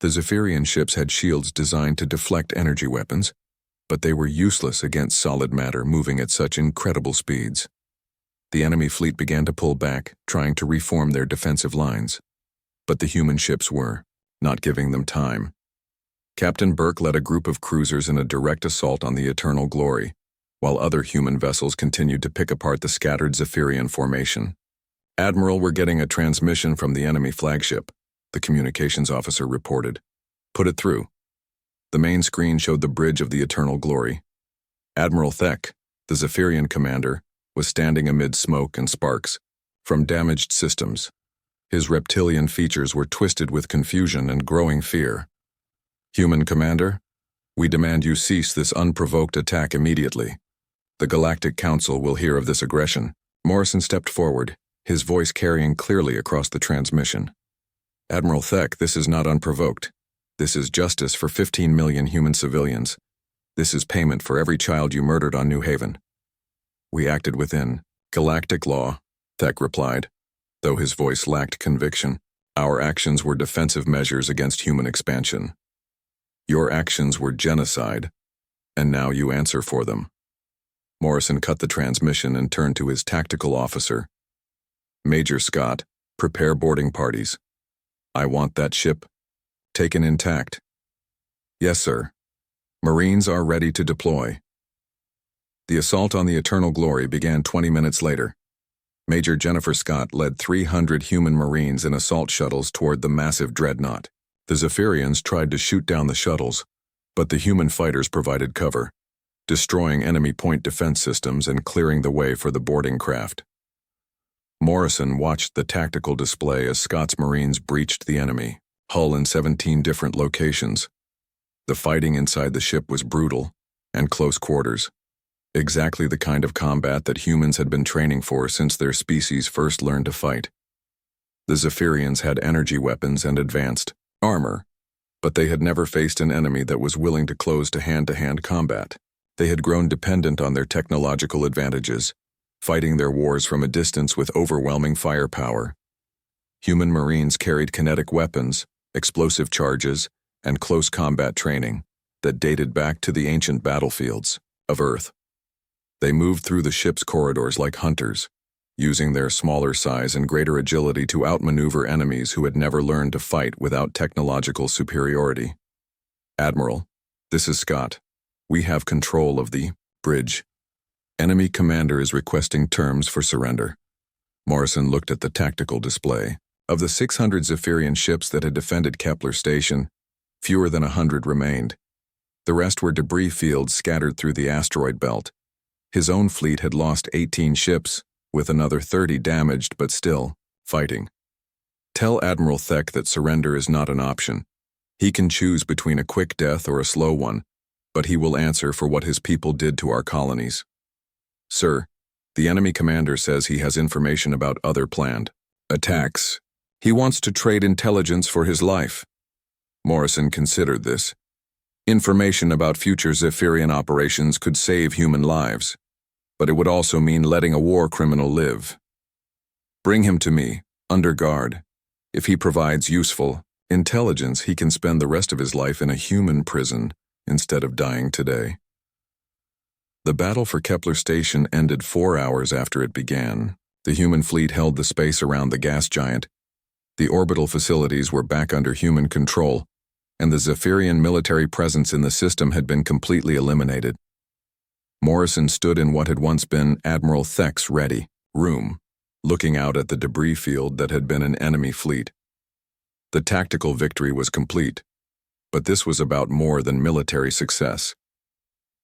The Zephyrian ships had shields designed to deflect energy weapons, but they were useless against solid matter moving at such incredible speeds. The enemy fleet began to pull back, trying to reform their defensive lines. But the human ships were not giving them time. Captain Burke led a group of cruisers in a direct assault on the Eternal Glory, while other human vessels continued to pick apart the scattered Zephyrian formation. Admiral, we're getting a transmission from the enemy flagship, the communications officer reported. Put it through. The main screen showed the bridge of the Eternal Glory. Admiral Thek, the Zephyrian commander, was standing amid smoke and sparks from damaged systems. His reptilian features were twisted with confusion and growing fear. Human commander, we demand you cease this unprovoked attack immediately. The Galactic Council will hear of this aggression. Morrison stepped forward, his voice carrying clearly across the transmission. Admiral Thek, this is not unprovoked. This is justice for 15 million human civilians. This is payment for every child you murdered on New Haven. We acted within galactic law, Thek replied, though his voice lacked conviction. Our actions were defensive measures against human expansion. Your actions were genocide, and now you answer for them. Morrison cut the transmission and turned to his tactical officer. Major Scott, prepare boarding parties. I want that ship taken intact. Yes, sir. Marines are ready to deploy. The assault on the Eternal Glory began 20 minutes later. Major Jennifer Scott led 300 human Marines in assault shuttles toward the massive dreadnought. The Zephyrians tried to shoot down the shuttles, but the human fighters provided cover, destroying enemy point defense systems and clearing the way for the boarding craft. Morrison watched the tactical display as Scott's Marines breached the enemy, hull in 17 different locations. The fighting inside the ship was brutal and close quarters, exactly the kind of combat that humans had been training for since their species first learned to fight. The Zephyrians had energy weapons and advanced armor, but they had never faced an enemy that was willing to close to hand-to-hand combat. They had grown dependent on their technological advantages, fighting their wars from a distance with overwhelming firepower. Human Marines carried kinetic weapons, explosive charges, and close combat training that dated back to the ancient battlefields of Earth. They moved through the ship's corridors like hunters, using their smaller size and greater agility to outmaneuver enemies who had never learned to fight without technological superiority. Admiral, this is Scott. We have control of the bridge. Enemy commander is requesting terms for surrender. Morrison looked at the tactical display. Of the 600 Zephyrian ships that had defended Kepler Station, fewer than 100 remained. The rest were debris fields scattered through the asteroid belt. His own fleet had lost 18 ships, with another 30 damaged but still fighting. Tell Admiral Thek that surrender is not an option. He can choose between a quick death or a slow one, but he will answer for what his people did to our colonies. Sir, the enemy commander says he has information about other planned attacks. He wants to trade intelligence for his life. Morrison considered this. Information about future Zephyrian operations could save human lives, but it would also mean letting a war criminal live. Bring him to me, under guard. If he provides useful intelligence, he can spend the rest of his life in a human prison instead of dying today. The battle for Kepler Station ended 4 hours after it began. The human fleet held the space around the gas giant. The orbital facilities were back under human control, and the Zephyrian military presence in the system had been completely eliminated. Morrison stood in what had once been Admiral Thek's ready room, looking out at the debris field that had been an enemy fleet. The tactical victory was complete, but this was about more than military success.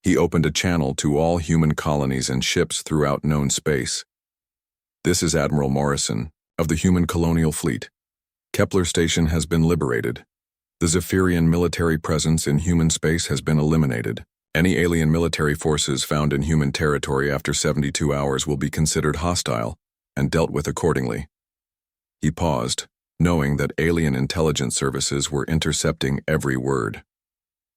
He opened a channel to all human colonies and ships throughout known space. This is Admiral Morrison, of the human colonial fleet. Kepler Station has been liberated. The Zephyrian military presence in human space has been eliminated. Any alien military forces found in human territory after 72 hours will be considered hostile and dealt with accordingly. He paused, knowing that alien intelligence services were intercepting every word.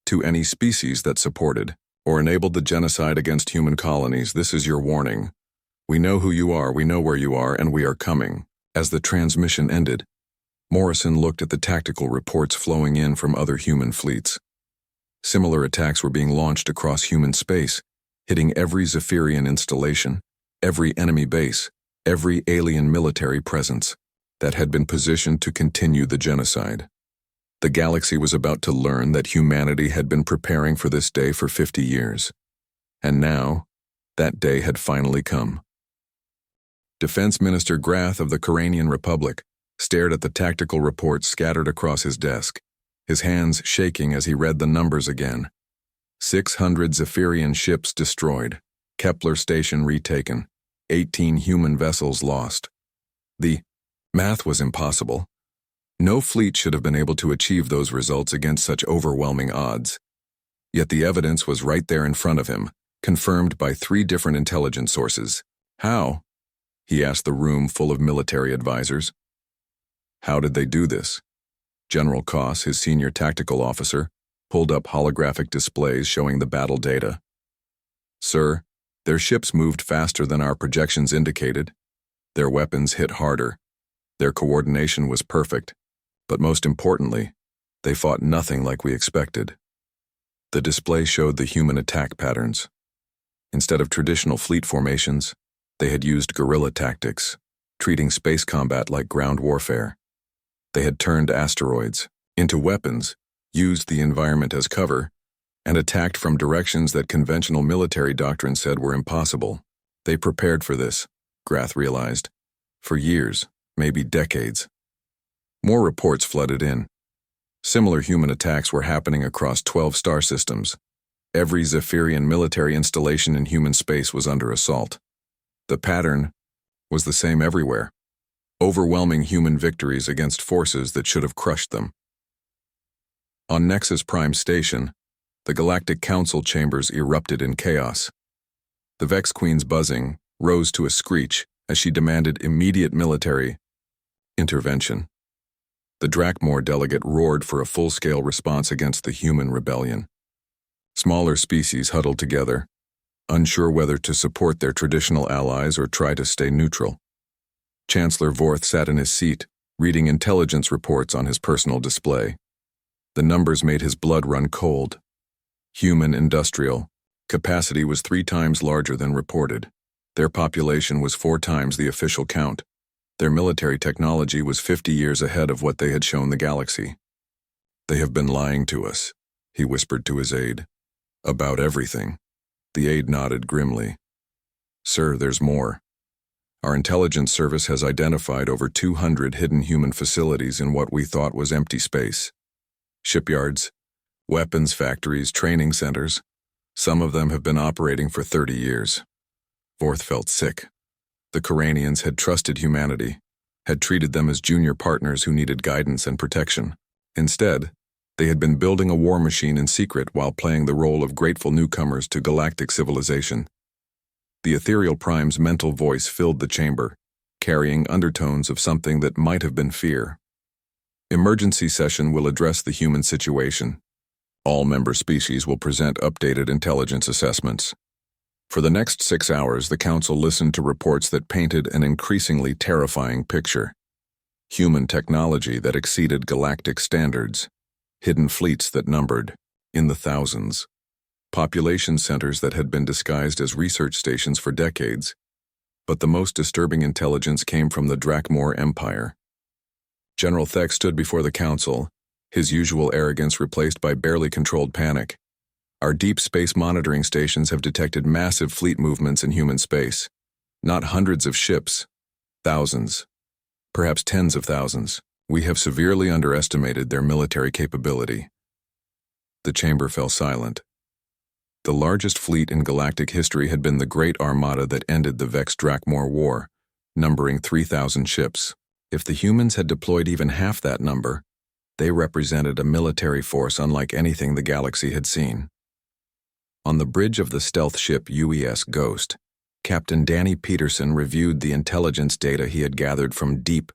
To any species that supported or enabled the genocide against human colonies, this is your warning. We know who you are, we know where you are, and we are coming. As the transmission ended, Morrison looked at the tactical reports flowing in from other human fleets. Similar attacks were being launched across human space, hitting every Zephyrian installation, every enemy base, every alien military presence that had been positioned to continue the genocide. The galaxy was about to learn that humanity had been preparing for this day for 50 years. And now, that day had finally come. Defense Minister Grath of the Coranian Republic stared at the tactical reports scattered across his desk, his hands shaking as he read the numbers again. 600 Zephyrian ships destroyed, Kepler Station retaken, 18 human vessels lost. The math was impossible. No fleet should have been able to achieve those results against such overwhelming odds. Yet the evidence was right there in front of him, confirmed by 3 different intelligence sources. How? He asked the room full of military advisors. How did they do this? General Koss, his senior tactical officer, pulled up holographic displays showing the battle data. Sir, their ships moved faster than our projections indicated. Their weapons hit harder. Their coordination was perfect, But most importantly, they fought nothing like we expected. The display showed the human attack patterns. Instead of traditional fleet formations, they had used guerrilla tactics, treating space combat like ground warfare. They had turned asteroids into weapons, used the environment as cover, and attacked from directions that conventional military doctrine said were impossible. They prepared for this, Grath realized, for years, maybe decades. More reports flooded in. Similar human attacks were happening across 12 star systems. Every Zephyrian military installation in human space was under assault. The pattern was the same everywhere. Overwhelming human victories against forces that should have crushed them. On Nexus Prime Station, the Galactic Council chambers erupted in chaos. The Vex Queen's buzzing rose to a screech as she demanded immediate military intervention. The Drakmor delegate roared for a full-scale response against the human rebellion. Smaller species huddled together, unsure whether to support their traditional allies or try to stay neutral. Chancellor Vorth sat in his seat, reading intelligence reports on his personal display. The numbers made his blood run cold. Human industrial capacity was 3 times larger than reported. Their population was 4 times the official count. Their military technology was 50 years ahead of what they had shown the galaxy. "They have been lying to us," he whispered to his aide. "About everything." The aide nodded grimly. "Sir, there's more. Our intelligence service has identified over 200 hidden human facilities in what we thought was empty space. Shipyards, weapons factories, training centers. Some of them have been operating for 30 years. Vorth felt sick. The Coranians had trusted humanity, had treated them as junior partners who needed guidance and protection. Instead, they had been building a war machine in secret while playing the role of grateful newcomers to galactic civilization. The ethereal prime's mental voice filled the chamber, carrying undertones of something that might have been fear. Emergency session will address the human situation. All member species will present updated intelligence assessments. For the next 6 hours, the Council listened to reports that painted an increasingly terrifying picture. Human technology that exceeded galactic standards, hidden fleets that numbered in the thousands, population centers that had been disguised as research stations for decades. But the most disturbing intelligence came from the Drakmor Empire. General Thek stood before the Council, his usual arrogance replaced by barely controlled panic. "Our deep space monitoring stations have detected massive fleet movements in human space. Not hundreds of ships, thousands, perhaps tens of thousands. We have severely underestimated their military capability." The chamber fell silent. The largest fleet in galactic history had been the Great Armada that ended the Vex-Drakmor War, numbering 3,000 ships. If the humans had deployed even half that number, they represented a military force unlike anything the galaxy had seen. On the bridge of the stealth ship UES Ghost, Captain Danny Peterson reviewed the intelligence data he had gathered from deep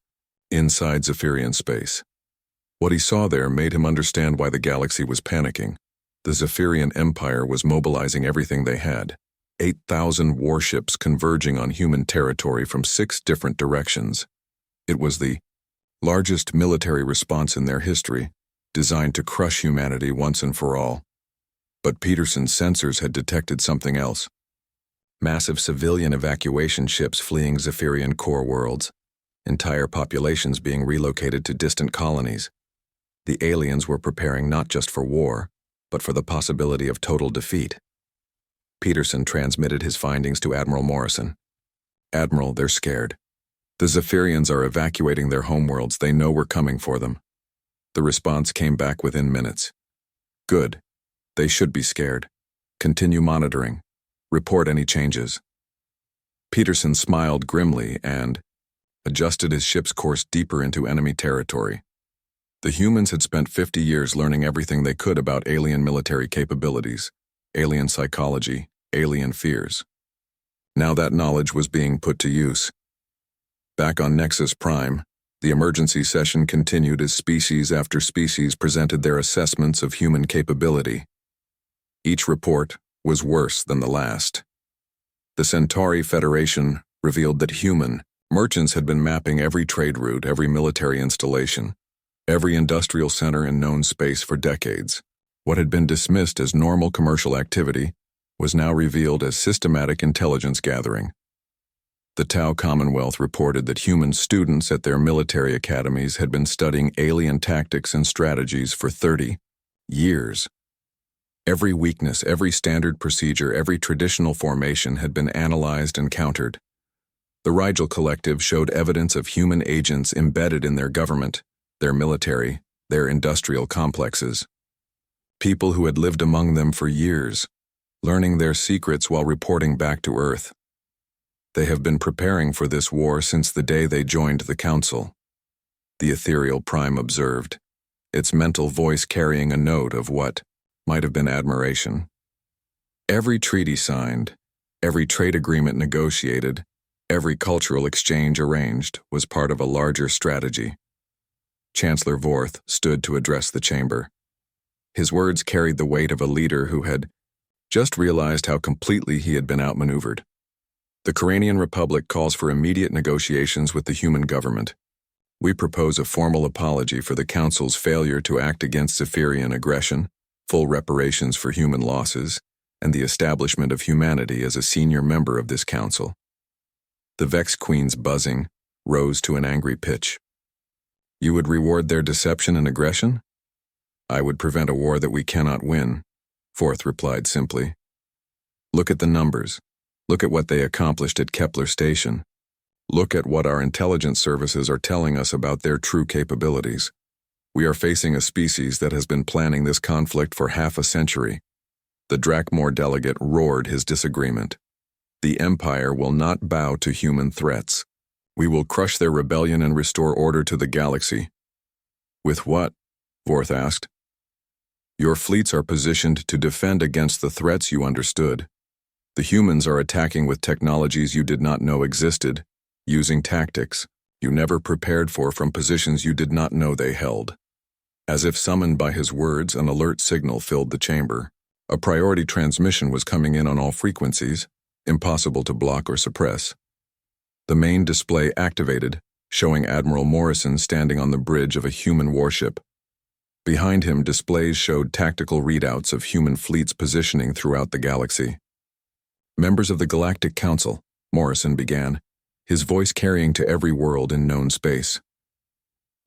inside Zephyrian space. What he saw there made him understand why the galaxy was panicking. The Zephyrian Empire was mobilizing everything they had. 8,000 warships converging on human territory from 6 different directions. It was the largest military response in their history, designed to crush humanity once and for all. But Peterson's sensors had detected something else. Massive civilian evacuation ships fleeing Zephyrian core worlds, entire populations being relocated to distant colonies. The aliens were preparing not just for war, but for the possibility of total defeat. Peterson transmitted his findings to Admiral Morrison. "Admiral, they're scared. The Zephyrians are evacuating their homeworlds. They know we're coming for them." The response came back within minutes. "Good. They should be scared. Continue monitoring. Report any changes." Peterson smiled grimly and adjusted his ship's course deeper into enemy territory. The humans had spent 50 years learning everything they could about alien military capabilities, alien psychology, alien fears. Now that knowledge was being put to use. Back on Nexus Prime, the emergency session continued as species after species presented their assessments of human capability. Each report was worse than the last. The Centauri Federation revealed that human merchants had been mapping every trade route, every military installation. Every industrial center in known space for decades, what had been dismissed as normal commercial activity, was now revealed as systematic intelligence gathering. The Tau Commonwealth reported that human students at their military academies had been studying alien tactics and strategies for 30 years. Every weakness, every standard procedure, every traditional formation had been analyzed and countered. The Rigel Collective showed evidence of human agents embedded in their government, their military, their industrial complexes. People who had lived among them for years, learning their secrets while reporting back to Earth. They have been preparing for this war since the day they joined the Council. The ethereal Prime observed, its mental voice carrying a note of what might have been admiration. Every treaty signed, every trade agreement negotiated, every cultural exchange arranged was part of a larger strategy. Chancellor Vorth stood to address the chamber. His words carried the weight of a leader who had just realized how completely he had been outmaneuvered. The Koranian Republic calls for immediate negotiations with the human government. We propose a formal apology for the Council's failure to act against Zephyrian aggression, full reparations for human losses, and the establishment of humanity as a senior member of this Council. The Vex Queen's buzzing rose to an angry pitch. You would reward their deception and aggression? I would prevent a war that we cannot win, Forth replied simply. Look at the numbers. Look at what they accomplished at Kepler Station. Look at what our intelligence services are telling us about their true capabilities. We are facing a species that has been planning this conflict for half a century. The Drakmor delegate roared his disagreement. The Empire will not bow to human threats. We will crush their rebellion and restore order to the galaxy. With what? Vorth asked. Your fleets are positioned to defend against the threats you understood. The humans are attacking with technologies you did not know existed, using tactics you never prepared for from positions you did not know they held. As if summoned by his words, an alert signal filled the chamber. A priority transmission was coming in on all frequencies, impossible to block or suppress. The main display activated, showing Admiral Morrison standing on the bridge of a human warship. Behind him, displays showed tactical readouts of human fleets positioning throughout the galaxy. Members of the Galactic Council, Morrison began, his voice carrying to every world in known space.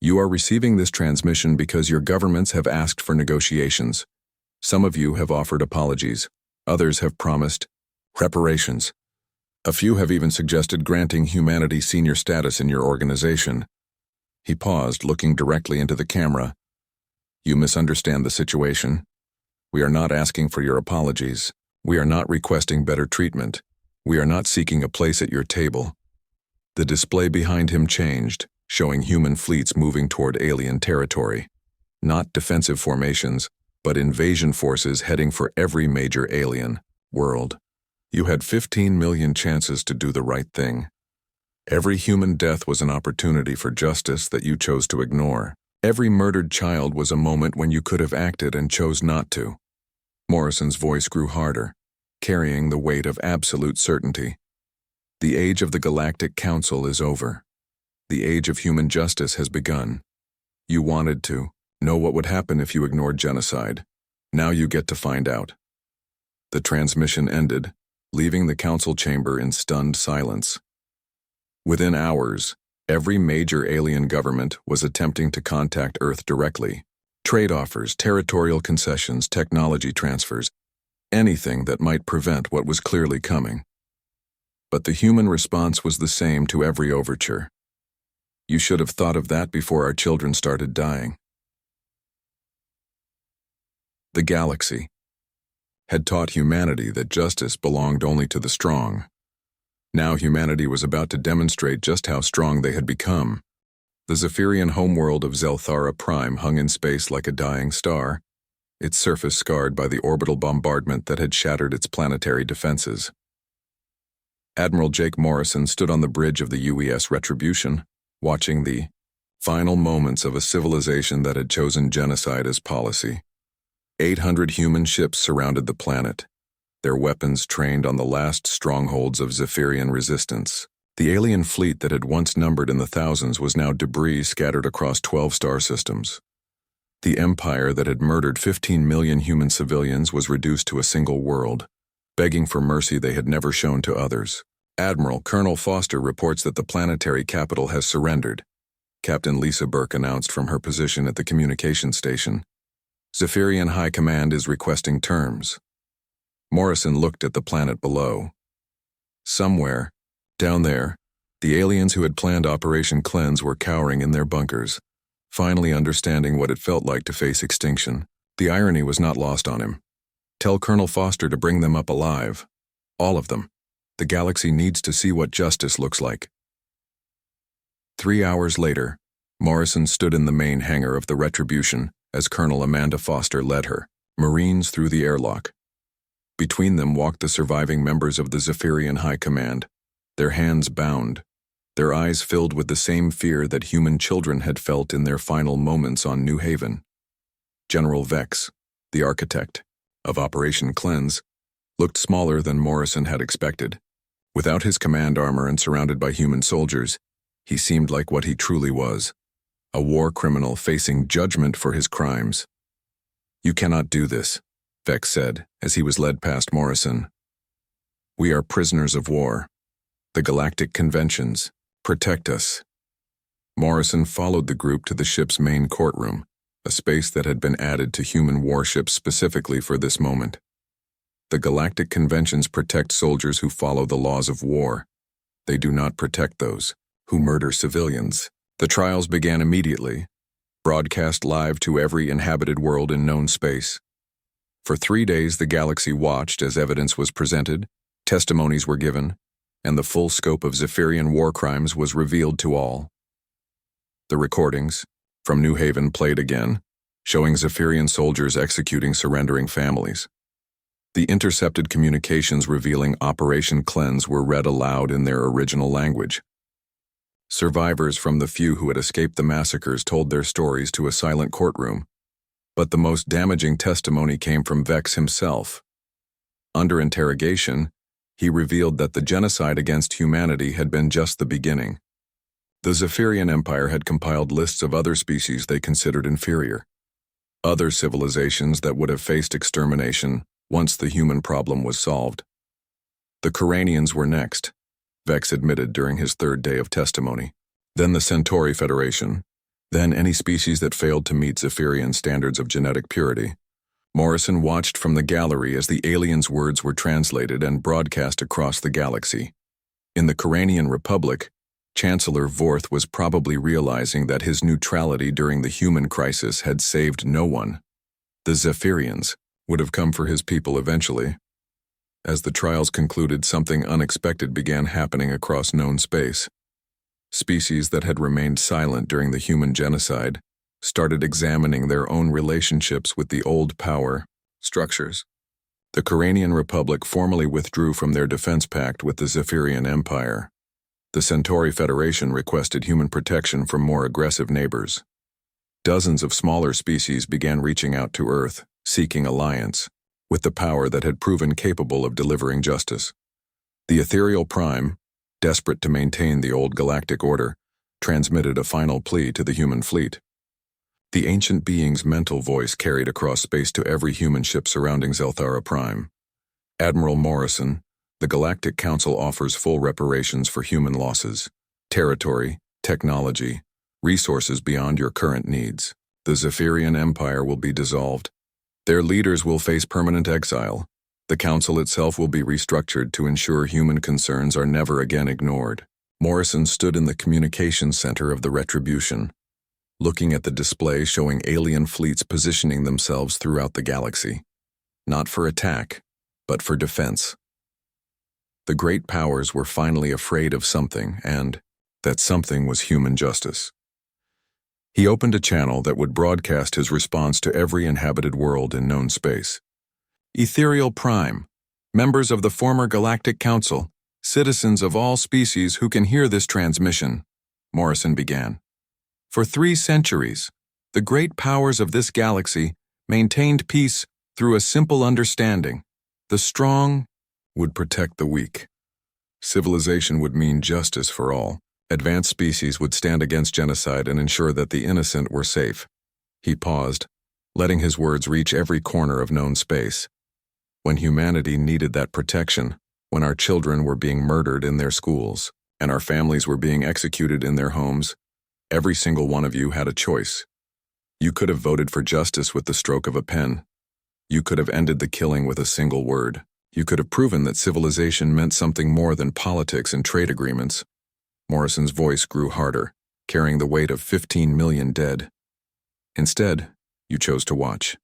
You are receiving this transmission because your governments have asked for negotiations. Some of you have offered apologies. Others have promised reparations. A few have even suggested granting humanity senior status in your organization. He paused, looking directly into the camera. You misunderstand the situation. We are not asking for your apologies. We are not requesting better treatment. We are not seeking a place at your table. The display behind him changed, showing human fleets moving toward alien territory. Not defensive formations, but invasion forces heading for every major alien world. You had 15 million chances to do the right thing. Every human death was an opportunity for justice that you chose to ignore. Every murdered child was a moment when you could have acted and chose not to. Morrison's voice grew harder, carrying the weight of absolute certainty. The age of the Galactic Council is over. The age of human justice has begun. You wanted to know what would happen if you ignored genocide. Now you get to find out. The transmission ended, leaving the council chamber in stunned silence. Within hours, every major alien government was attempting to contact Earth directly. Trade offers, territorial concessions, technology transfers, anything that might prevent what was clearly coming. But the human response was the same to every overture. You should have thought of that before our children started dying. The galaxy had taught humanity that justice belonged only to the strong. Now humanity was about to demonstrate just how strong they had become. The Zephyrian homeworld of Zelthara Prime hung in space like a dying star, its surface scarred by the orbital bombardment that had shattered its planetary defenses. Admiral Jake Morrison stood on the bridge of the UES Retribution, watching the final moments of a civilization that had chosen genocide as policy. 800 human ships surrounded the planet, their weapons trained on the last strongholds of Zephyrian resistance. The alien fleet that had once numbered in the thousands was now debris scattered across 12 star systems. The empire that had murdered 15 million human civilians was reduced to a single world, begging for mercy they had never shown to others. Admiral Colonel Foster reports that the planetary capital has surrendered, Captain Lisa Burke announced from her position at the communication station. Zephyrian High Command is requesting terms. Morrison looked at the planet below. Somewhere, down there, the aliens who had planned Operation Cleanse were cowering in their bunkers, finally understanding what it felt like to face extinction. The irony was not lost on him. Tell Colonel Foster to bring them up alive. All of them. The galaxy needs to see what justice looks like. 3 hours later, Morrison stood in the main hangar of the Retribution as Colonel Amanda Foster led her, Marines, through the airlock. Between them walked the surviving members of the Zephyrian High Command, their hands bound, their eyes filled with the same fear that human children had felt in their final moments on New Haven. General Vex, the architect of Operation Cleanse, looked smaller than Morrison had expected. Without his command armor and surrounded by human soldiers, he seemed like what he truly was, a war criminal facing judgment for his crimes. "You cannot do this," Vex said as he was led past Morrison. "We are prisoners of war. The Galactic Conventions protect us." Morrison followed the group to the ship's main courtroom, a space that had been added to human warships specifically for this moment. The Galactic Conventions protect soldiers who follow the laws of war. They do not protect those who murder civilians. The trials began immediately, broadcast live to every inhabited world in known space. For 3 days, the galaxy watched as evidence was presented, testimonies were given, and the full scope of Zephyrian war crimes was revealed to all. The recordings from New Haven played again, showing Zephyrian soldiers executing surrendering families. The intercepted communications revealing Operation Cleanse were read aloud in their original language. Survivors from the few who had escaped the massacres told their stories to a silent courtroom, but the most damaging testimony came from Vex himself. Under interrogation, he revealed that the genocide against humanity had been just the beginning. The Zephyrian Empire had compiled lists of other species they considered inferior, other civilizations that would have faced extermination once the human problem was solved. The Coranians were next, Vex admitted during his 3rd day of testimony. Then the Centauri Federation, then any species that failed to meet Zephyrian standards of genetic purity. Morrison watched from the gallery as the aliens' words were translated and broadcast across the galaxy. In the Coranian Republic, Chancellor Vorth was probably realizing that his neutrality during the human crisis had saved no one. The Zephyrians would have come for his people eventually. As the trials concluded, something unexpected began happening across known space. Species that had remained silent during the human genocide started examining their own relationships with the old power structures. The Coranian Republic formally withdrew from their defense pact with the Zephyrian Empire. The Centauri Federation requested human protection from more aggressive neighbors. Dozens of smaller species began reaching out to Earth, seeking alliance with the power that had proven capable of delivering justice. The Ethereal Prime, desperate to maintain the old galactic order, transmitted a final plea to the human fleet. The ancient being's mental voice carried across space to every human ship surrounding Zelthara Prime. "Admiral Morrison, the Galactic Council offers full reparations for human losses, territory, technology, resources beyond your current needs. The Zephyrian Empire will be dissolved. Their leaders will face permanent exile. The Council itself will be restructured to ensure human concerns are never again ignored." Morrison stood in the communications center of the Retribution, looking at the display showing alien fleets positioning themselves throughout the galaxy, not for attack, but for defense. The great powers were finally afraid of something, and that something was human justice. He opened a channel that would broadcast his response to every inhabited world in known space. "Ethereal Prime, members of the former Galactic Council, citizens of all species who can hear this transmission," Morrison began. "For 3 centuries, the great powers of this galaxy maintained peace through a simple understanding. The strong would protect the weak. Civilization would mean justice for all. Advanced species would stand against genocide and ensure that the innocent were safe. He paused, letting his words reach every corner of known space. When humanity needed that protection, when our children were being murdered in their schools, and our families were being executed in their homes, every single one of you had a choice. You could have voted for justice with the stroke of a pen. You could have ended the killing with a single word. You could have proven that civilization meant something more than politics and trade agreements. Morrison's voice grew harder, carrying the weight of 15 million dead. Instead, you chose to watch.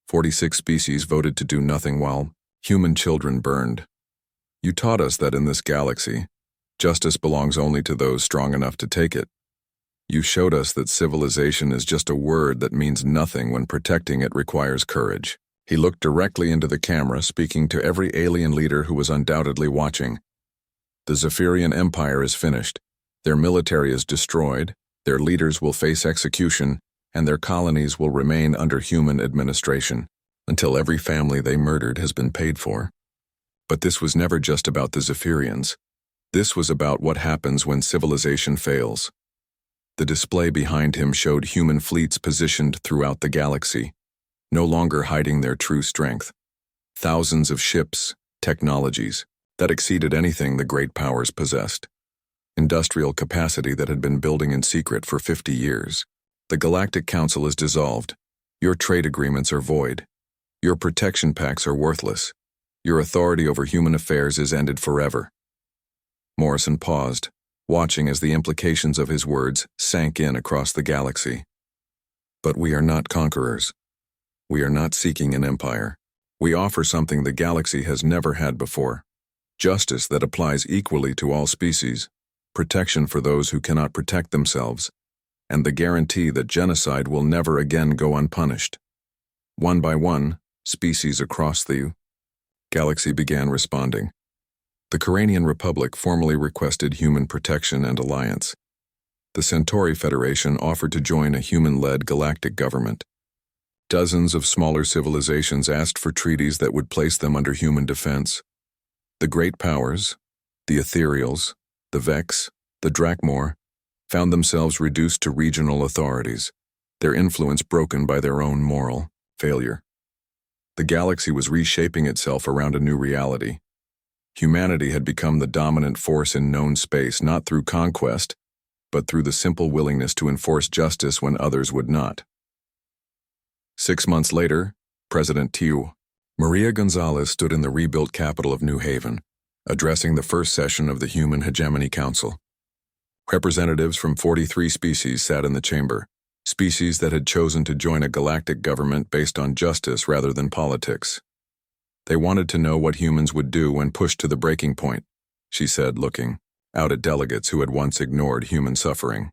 46 species voted to do nothing while human children burned. You taught us that in this galaxy, justice belongs only to those strong enough to take it. You showed us that civilization is just a word that means nothing when protecting it requires courage. He looked directly into the camera, speaking to every alien leader who was undoubtedly watching. The Zephyrian Empire is finished. Their military is destroyed, their leaders will face execution, and their colonies will remain under human administration, until every family they murdered has been paid for. But this was never just about the Zephyrians. This was about what happens when civilization fails. The display behind him showed human fleets positioned throughout the galaxy, no longer hiding their true strength. Thousands of ships, technologies, that exceeded anything the great powers possessed. Industrial capacity that had been building in secret for 50 years. The Galactic Council is dissolved. Your trade agreements are void. Your protection pacts are worthless. Your authority over human affairs is ended forever. Morrison paused, watching as the implications of his words sank in across the galaxy. But we are not conquerors. We are not seeking an empire. We offer something the galaxy has never had before. Justice that applies equally to all species, protection for those who cannot protect themselves, and the guarantee that genocide will never again go unpunished. One by one, species across the galaxy began responding. The Coranian Republic formally requested human protection and alliance. The Centauri Federation offered to join a human-led galactic government. Dozens of smaller civilizations asked for treaties that would place them under human defense. The great powers, the Ethereals, the Vex, the Drakmor, found themselves reduced to regional authorities, their influence broken by their own moral failure. The galaxy was reshaping itself around a new reality. Humanity had become the dominant force in known space, not through conquest, but through the simple willingness to enforce justice when others would not. 6 months later, President Maria Gonzalez stood in the rebuilt capital of New Haven, addressing the first session of the Human Hegemony Council. Representatives from 43 species sat in the chamber, species that had chosen to join a galactic government based on justice rather than politics. They wanted to know what humans would do when pushed to the breaking point, she said, looking out at delegates who had once ignored human suffering.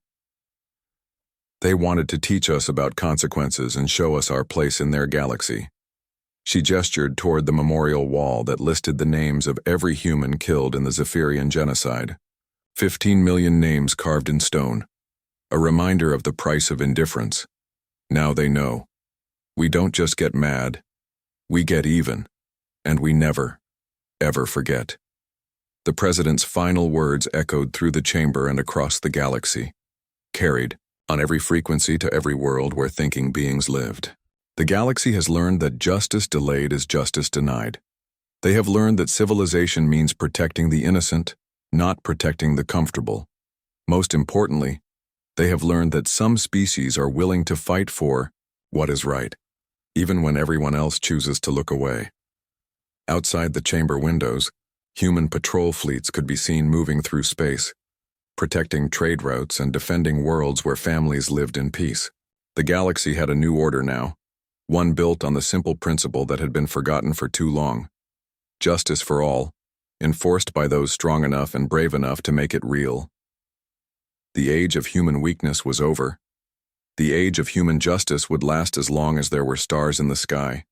They wanted to teach us about consequences and show us our place in their galaxy. She gestured toward the memorial wall that listed the names of every human killed in the Zephyrian genocide. 15 million names carved in stone. A reminder of the price of indifference. Now they know. We don't just get mad. We get even. And we never, ever forget. The president's final words echoed through the chamber and across the galaxy, carried on every frequency to every world where thinking beings lived. The galaxy has learned that justice delayed is justice denied. They have learned that civilization means protecting the innocent, not protecting the comfortable. Most importantly, they have learned that some species are willing to fight for what is right, even when everyone else chooses to look away. Outside the chamber windows, human patrol fleets could be seen moving through space, protecting trade routes and defending worlds where families lived in peace. The galaxy had a new order now, one built on the simple principle that had been forgotten for too long. Justice for all, enforced by those strong enough and brave enough to make it real. The age of human weakness was over. The age of human justice would last as long as there were stars in the sky.